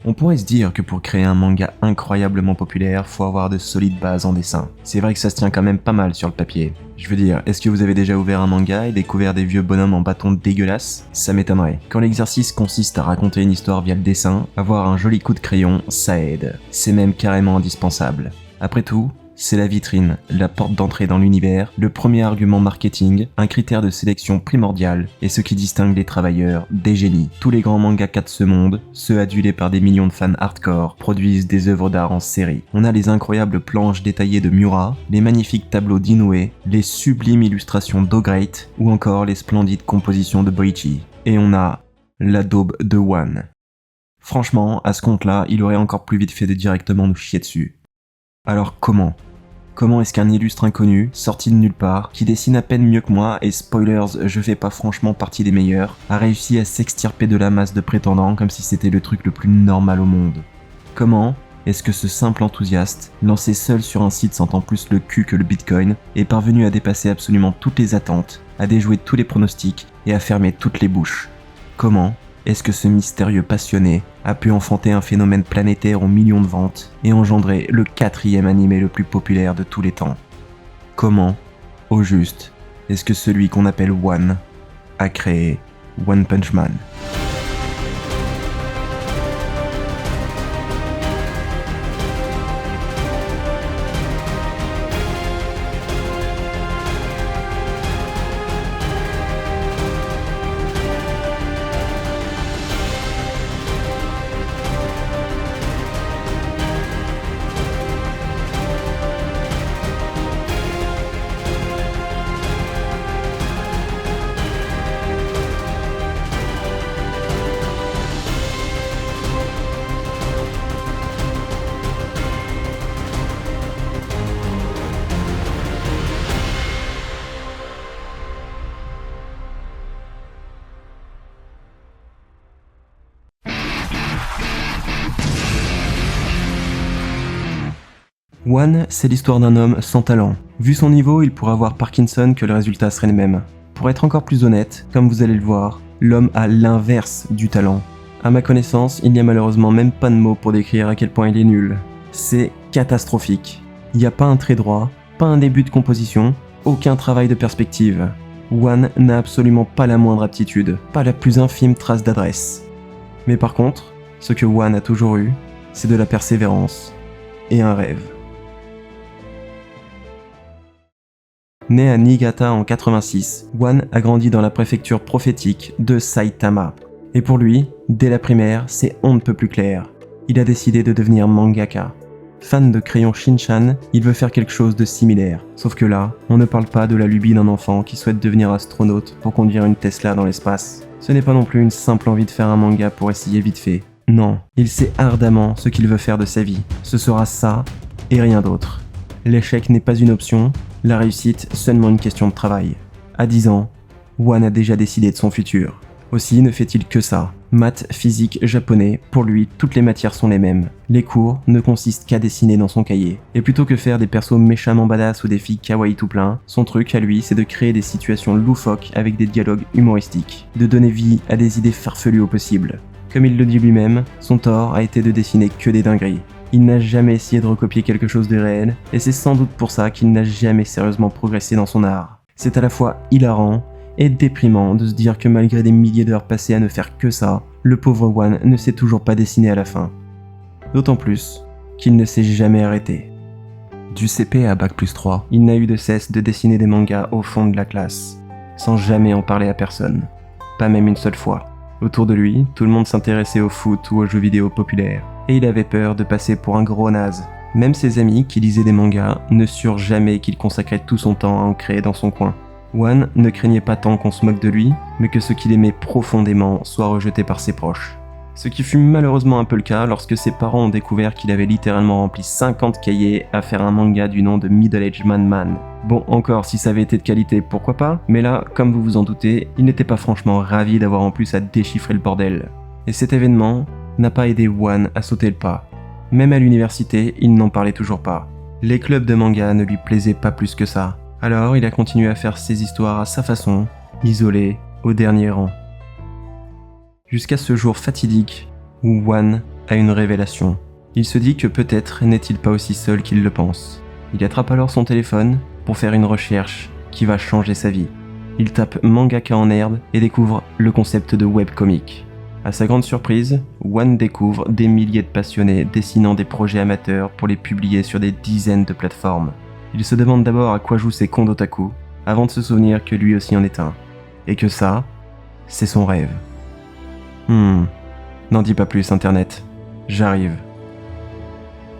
On pourrait se dire que pour créer un manga incroyablement populaire, faut avoir de solides bases en dessin. C'est vrai que ça se tient quand même pas mal sur le papier. Je veux dire, est-ce que vous avez déjà ouvert un manga et découvert des vieux bonhommes en bâton dégueulasses? Ça m'étonnerait. Quand l'exercice consiste à raconter une histoire via le dessin, avoir un joli coup de crayon, ça aide. C'est même carrément indispensable. Après tout, c'est la vitrine, la porte d'entrée dans l'univers, le premier argument marketing, un critère de sélection primordial et ce qui distingue les travailleurs des génies. Tous les grands mangaka de ce monde, ceux adulés par des millions de fans hardcore, produisent des œuvres d'art en série. On a les incroyables planches détaillées de Miura, les magnifiques tableaux d'Inoue, les sublimes illustrations d'O-Great ou encore les splendides compositions de Boichi. Et on a la daube de One. Franchement, à ce compte-là, il aurait encore plus vite fait de directement nous chier dessus. Alors comment est-ce qu'un illustre inconnu, sorti de nulle part, qui dessine à peine mieux que moi, et spoilers, je fais pas franchement partie des meilleurs, a réussi à s'extirper de la masse de prétendants comme si c'était le truc le plus normal au monde? Comment est-ce que ce simple enthousiaste, lancé seul sur un site sentant plus le cul que le bitcoin, est parvenu à dépasser absolument toutes les attentes, à déjouer tous les pronostics et à fermer toutes les bouches? Comment est-ce que ce mystérieux passionné a pu enfanter un phénomène planétaire aux millions de ventes et engendrer le 4e animé le plus populaire de tous les temps? Comment, au juste, est-ce que celui qu'on appelle One a créé One Punch Man? One, c'est l'histoire d'un homme sans talent. Vu son niveau, il pourrait avoir Parkinson que le résultat serait le même. Pour être encore plus honnête, comme vous allez le voir, l'homme a l'inverse du talent. À ma connaissance, il n'y a malheureusement même pas de mots pour décrire à quel point il est nul. C'est catastrophique. Il n'y a pas un trait droit, pas un début de composition, aucun travail de perspective. One n'a absolument pas la moindre aptitude, pas la plus infime trace d'adresse. Mais par contre, ce que One a toujours eu, c'est de la persévérance et un rêve. Né à Niigata en 86, One a grandi dans la préfecture prophétique de Saitama. Et pour lui, dès la primaire, c'est on ne peut plus clair. Il a décidé de devenir mangaka. Fan de crayon Shinchan, il veut faire quelque chose de similaire. Sauf que là, on ne parle pas de la lubie d'un enfant qui souhaite devenir astronaute pour conduire une Tesla dans l'espace. Ce n'est pas non plus une simple envie de faire un manga pour essayer vite fait. Non, il sait ardemment ce qu'il veut faire de sa vie. Ce sera ça et rien d'autre. L'échec n'est pas une option, la réussite seulement une question de travail. À 10 ans, One a déjà décidé de son futur. Aussi ne fait-il que ça. Maths, physique, japonais, pour lui, toutes les matières sont les mêmes. Les cours ne consistent qu'à dessiner dans son cahier. Et plutôt que faire des persos méchamment badass ou des filles kawaii tout plein, son truc à lui, c'est de créer des situations loufoques avec des dialogues humoristiques. De donner vie à des idées farfelues au possible. Comme il le dit lui-même, son tort a été de dessiner que des dingueries. Il n'a jamais essayé de recopier quelque chose de réel, et c'est sans doute pour ça qu'il n'a jamais sérieusement progressé dans son art. C'est à la fois hilarant et déprimant de se dire que malgré des milliers d'heures passées à ne faire que ça, le pauvre One ne sait toujours pas dessiner à la fin. D'autant plus qu'il ne s'est jamais arrêté. Du CP à Bac+3, il n'a eu de cesse de dessiner des mangas au fond de la classe, sans jamais en parler à personne, pas même une seule fois. Autour de lui, tout le monde s'intéressait au foot ou aux jeux vidéo populaires, et il avait peur de passer pour un gros naze. Même ses amis qui lisaient des mangas ne surent jamais qu'il consacrait tout son temps à en créer dans son coin. One ne craignait pas tant qu'on se moque de lui, mais que ce qu'il aimait profondément soit rejeté par ses proches. Ce qui fut malheureusement un peu le cas lorsque ses parents ont découvert qu'il avait littéralement rempli 50 cahiers à faire un manga du nom de Middle Age Man. Bon, encore, si ça avait été de qualité, pourquoi pas, mais là, comme vous vous en doutez, il n'était pas franchement ravi d'avoir en plus à déchiffrer le bordel. Et cet événement n'a pas aidé One à sauter le pas. Même à l'université, il n'en parlait toujours pas. Les clubs de manga ne lui plaisaient pas plus que ça. Alors, il a continué à faire ses histoires à sa façon, isolé, au dernier rang. Jusqu'à ce jour fatidique où One a une révélation. Il se dit que peut-être n'est-il pas aussi seul qu'il le pense. Il attrape alors son téléphone pour faire une recherche qui va changer sa vie. Il tape mangaka en herbe et découvre le concept de webcomic. À sa grande surprise, Wan découvre des milliers de passionnés dessinant des projets amateurs pour les publier sur des dizaines de plateformes. Il se demande d'abord à quoi jouent ces cons d'otaku, avant de se souvenir que lui aussi en est un. Et que ça, c'est son rêve. N'en dis pas plus internet, j'arrive.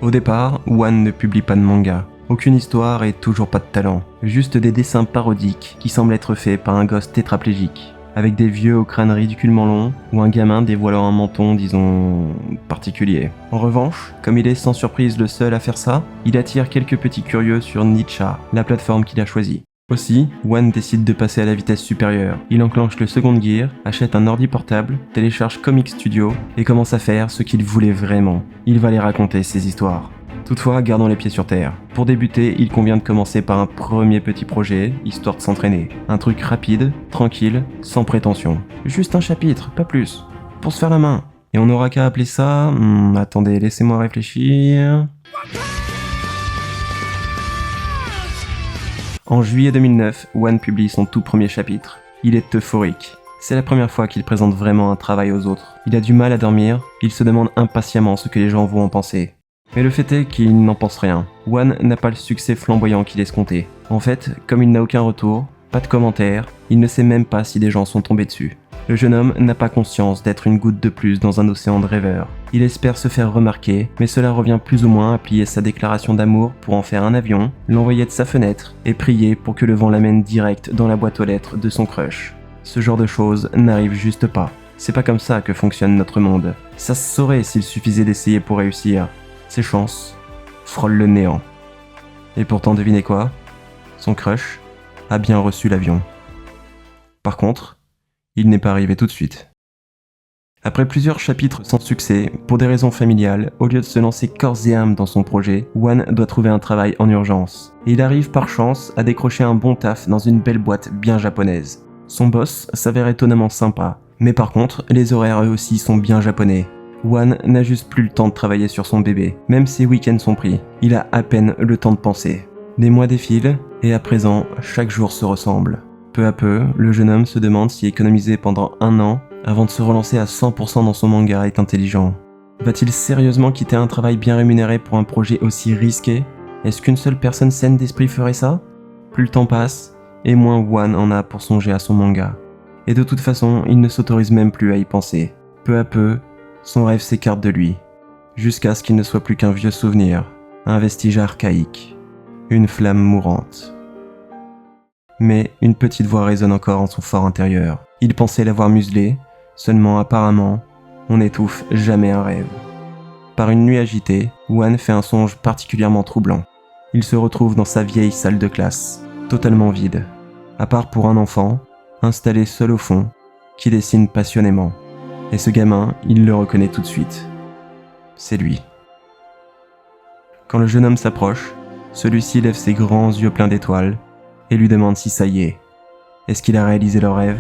Au départ, Wan ne publie pas de manga. Aucune histoire et toujours pas de talent. Juste des dessins parodiques qui semblent être faits par un gosse tétraplégique, avec des vieux au crâne ridiculement long ou un gamin dévoilant un menton, disons, particulier. En revanche, comme il est sans surprise le seul à faire ça, il attire quelques petits curieux sur Nicha, la plateforme qu'il a choisie. Aussi, Wan décide de passer à la vitesse supérieure. Il enclenche le second gear, achète un ordi portable, télécharge Comic Studio et commence à faire ce qu'il voulait vraiment. Il va les raconter ses histoires. Toutefois, gardons les pieds sur terre. Pour débuter, il convient de commencer par un premier petit projet, histoire de s'entraîner. Un truc rapide, tranquille, sans prétention. Juste un chapitre, pas plus. Pour se faire la main. Et on n'aura qu'à appeler ça... attendez, laissez-moi réfléchir... En juillet 2009, Wan publie son tout premier chapitre. Il est euphorique. C'est la première fois qu'il présente vraiment un travail aux autres. Il a du mal à dormir, il se demande impatiemment ce que les gens vont en penser. Mais le fait est qu'il n'en pense rien. Wan n'a pas le succès flamboyant qu'il escomptait. En fait, comme il n'a aucun retour, pas de commentaires, il ne sait même pas si des gens sont tombés dessus. Le jeune homme n'a pas conscience d'être une goutte de plus dans un océan de rêveurs. Il espère se faire remarquer, mais cela revient plus ou moins à plier sa déclaration d'amour pour en faire un avion, l'envoyer de sa fenêtre et prier pour que le vent l'amène direct dans la boîte aux lettres de son crush. Ce genre de choses n'arrive juste pas. C'est pas comme ça que fonctionne notre monde. Ça se saurait s'il suffisait d'essayer pour réussir. Ses chances frôlent le néant. Et pourtant, devinez quoi ? Son crush a bien reçu l'avion. Par contre, il n'est pas arrivé tout de suite. Après plusieurs chapitres sans succès, pour des raisons familiales, au lieu de se lancer corps et âme dans son projet, Wan doit trouver un travail en urgence. Et il arrive par chance à décrocher un bon taf dans une belle boîte bien japonaise. Son boss s'avère étonnamment sympa, mais par contre, les horaires eux aussi sont bien japonais. Wan n'a juste plus le temps de travailler sur son bébé, même ses week-ends sont pris. Il a à peine le temps de penser. Des mois défilent, et à présent, chaque jour se ressemble. Peu à peu, le jeune homme se demande si économiser pendant 1 an avant de se relancer à 100% dans son manga est intelligent. Va-t-il sérieusement quitter un travail bien rémunéré pour un projet aussi risqué ? Est-ce qu'une seule personne saine d'esprit ferait ça ? Plus le temps passe, et moins Wan en a pour songer à son manga. Et de toute façon, il ne s'autorise même plus à y penser. Peu à peu, son rêve s'écarte de lui, jusqu'à ce qu'il ne soit plus qu'un vieux souvenir, un vestige archaïque, une flamme mourante. Mais une petite voix résonne encore en son fort intérieur. Il pensait l'avoir muselé, seulement apparemment, on n'étouffe jamais un rêve. Par une nuit agitée, Wan fait un songe particulièrement troublant. Il se retrouve dans sa vieille salle de classe, totalement vide, à part pour un enfant, installé seul au fond, qui dessine passionnément. Et ce gamin, il le reconnaît tout de suite. C'est lui. Quand le jeune homme s'approche, celui-ci lève ses grands yeux pleins d'étoiles et lui demande si ça y est. Est-ce qu'il a réalisé leur rêve ?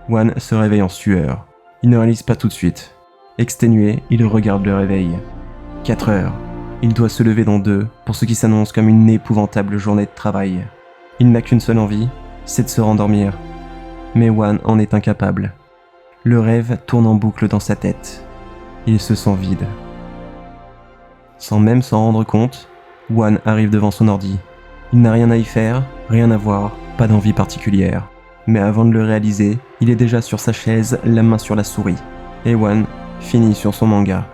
Wan se réveille en sueur. Il ne réalise pas tout de suite. Exténué, il regarde le réveil. 4 heures. Il doit se lever dans 2 pour ce qui s'annonce comme une épouvantable journée de travail. Il n'a qu'une seule envie, c'est de se rendormir. Mais Wan en est incapable. Le rêve tourne en boucle dans sa tête. Il se sent vide. Sans même s'en rendre compte, Wan arrive devant son ordi. Il n'a rien à y faire, rien à voir, pas d'envie particulière. Mais avant de le réaliser, il est déjà sur sa chaise, la main sur la souris. Et Wan finit sur son manga.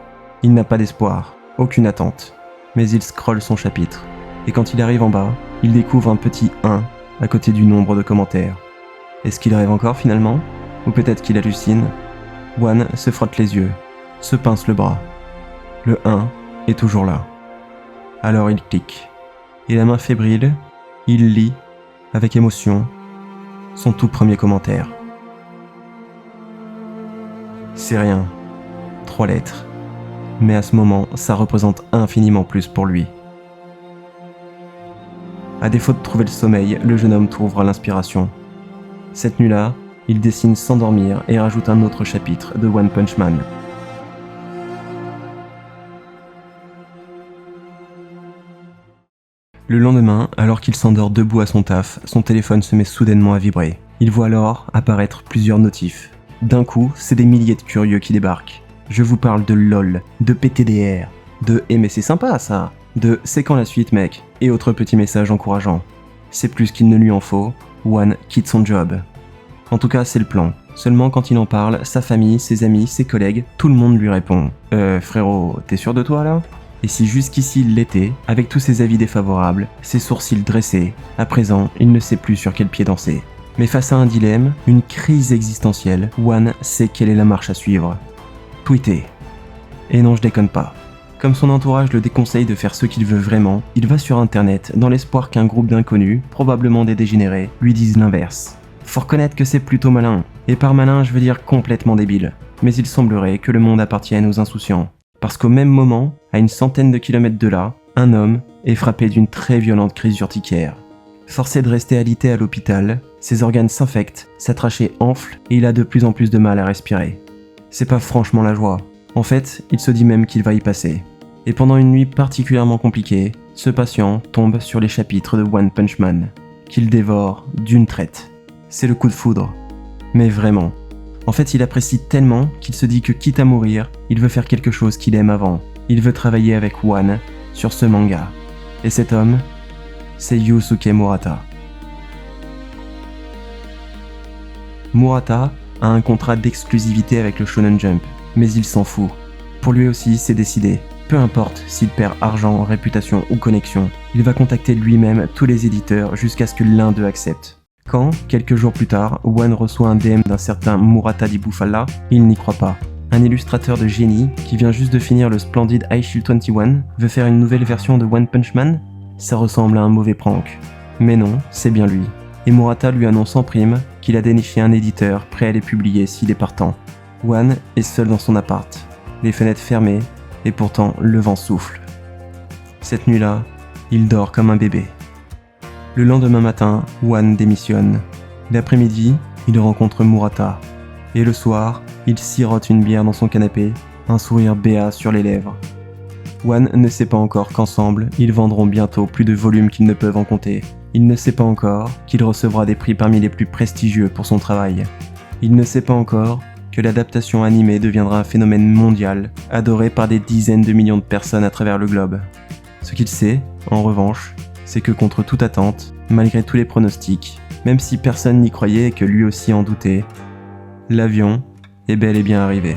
Il n'a pas d'espoir, aucune attente. Mais il scrolle son chapitre. Et quand il arrive en bas, il découvre un petit 1 à côté du nombre de commentaires. Est-ce qu'il rêve encore finalement ? Ou peut-être qu'il hallucine ? Wan se frotte les yeux, se pince le bras. Le 1 est toujours là. Alors il clique. Et la main fébrile, il lit, avec émotion, son tout premier commentaire. C'est rien. 3 lettres. Mais à ce moment, ça représente infiniment plus pour lui. À défaut de trouver le sommeil, le jeune homme trouvera l'inspiration. Cette nuit-là, il dessine sans dormir et rajoute un autre chapitre de One Punch Man. Le lendemain, alors qu'il s'endort debout à son taf, son téléphone se met soudainement à vibrer. Il voit alors apparaître plusieurs notifs. D'un coup, c'est des milliers de curieux qui débarquent. Je vous parle de LOL, de PTDR, de « Eh mais c'est sympa ça !» de « C'est quand la suite mec ?» et autres petits messages encourageants. C'est plus qu'il ne lui en faut, Wan quitte son job. En tout cas, c'est le plan. Seulement quand il en parle, sa famille, ses amis, ses collègues, tout le monde lui répond « frérot, t'es sûr de toi là ?» Et si jusqu'ici il l'était, avec tous ses avis défavorables, ses sourcils dressés, à présent, il ne sait plus sur quel pied danser. Mais face à un dilemme, une crise existentielle, Wan sait quelle est la marche à suivre. Tweeter. Et non, je déconne pas. Comme son entourage le déconseille de faire ce qu'il veut vraiment, il va sur internet dans l'espoir qu'un groupe d'inconnus, probablement des dégénérés, lui disent l'inverse. Faut reconnaître que c'est plutôt malin. Et par malin, je veux dire complètement débile. Mais il semblerait que le monde appartienne aux insouciants. Parce qu'au même moment, à une centaine de kilomètres de là, un homme est frappé d'une très violente crise urticaire. Forcé de rester alité à l'hôpital, ses organes s'infectent, sa trachée enfle et il a de plus en plus de mal à respirer. C'est pas franchement la joie. En fait, il se dit même qu'il va y passer. Et pendant une nuit particulièrement compliquée, ce patient tombe sur les chapitres de One Punch Man, qu'il dévore d'une traite. C'est le coup de foudre. Mais vraiment. En fait, il apprécie tellement qu'il se dit que quitte à mourir, il veut faire quelque chose qu'il aime avant. Il veut travailler avec Wan sur ce manga. Et cet homme, c'est Yusuke Murata. Murata a un contrat d'exclusivité avec le Shonen Jump, mais il s'en fout. Pour lui aussi, c'est décidé. Peu importe s'il perd argent, réputation ou connexion, il va contacter lui-même tous les éditeurs jusqu'à ce que l'un d'eux accepte. Quand, quelques jours plus tard, Wan reçoit un DM d'un certain Murata Di Bufala, il n'y croit pas. Un illustrateur de génie, qui vient juste de finir le splendide High Shield 21, veut faire une nouvelle version de One Punch Man? Ça ressemble à un mauvais prank. Mais non, c'est bien lui. Et Murata lui annonce en prime qu'il a déniché un éditeur prêt à les publier s'il est partant. Wan est seul dans son appart, les fenêtres fermées, et pourtant le vent souffle. Cette nuit-là, il dort comme un bébé. Le lendemain matin, Wan démissionne. L'après-midi, il rencontre Murata. Et le soir, il sirote une bière dans son canapé, un sourire béat sur les lèvres. Wan ne sait pas encore qu'ensemble, ils vendront bientôt plus de volumes qu'ils ne peuvent en compter. Il ne sait pas encore qu'il recevra des prix parmi les plus prestigieux pour son travail. Il ne sait pas encore que l'adaptation animée deviendra un phénomène mondial, adoré par des dizaines de millions de personnes à travers le globe. Ce qu'il sait, en revanche, c'est que contre toute attente, malgré tous les pronostics, même si personne n'y croyait et que lui aussi en doutait, l'avion est bel et bien arrivé.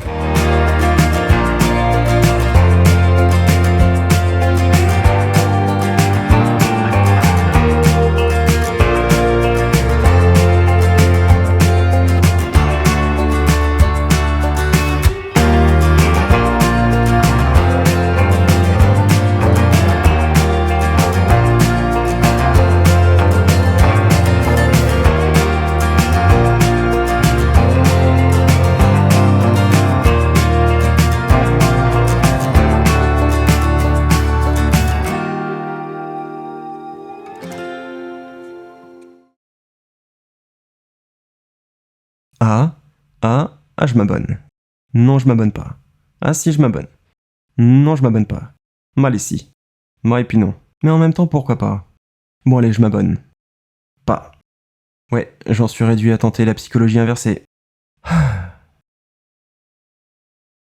Je m'abonne. Non, je m'abonne pas. Ah si, je m'abonne. Non, je m'abonne pas. Mal ici. Moi et puis non. Mais en même temps, pourquoi pas? Bon allez, je m'abonne. Pas. Ouais, j'en suis réduit à tenter la psychologie inversée.